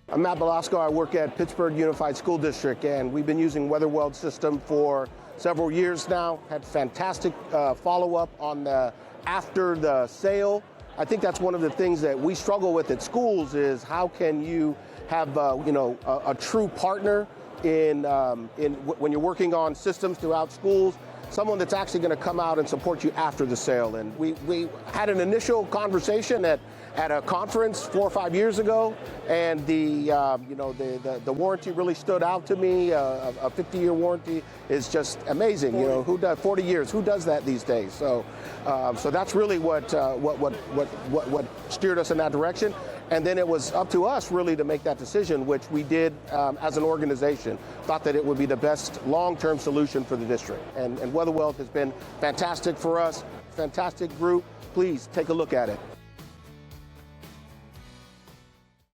I'm Matt Belasco. I work at Pittsburgh Unified School District, and we've been using WeatherWeld system for several years now. Had fantastic follow-up on after the sale. I think that's one of the things that we struggle with at schools is how can you have a true partner in when you're working on systems throughout schools. Someone that's actually going to come out and support you after the sale. And we had an initial conversation at a conference 4 or 5 years ago, and the warranty really stood out to me. A 50-year warranty is just amazing. 40. Who does 40 years? Who does that these days? So that's really what steered us in that direction. And then it was up to us really to make that decision, which we did as an organization. Thought that it would be the best long-term solution for the district. And WeatherWeld has been fantastic for us, fantastic group. Please take a look at it.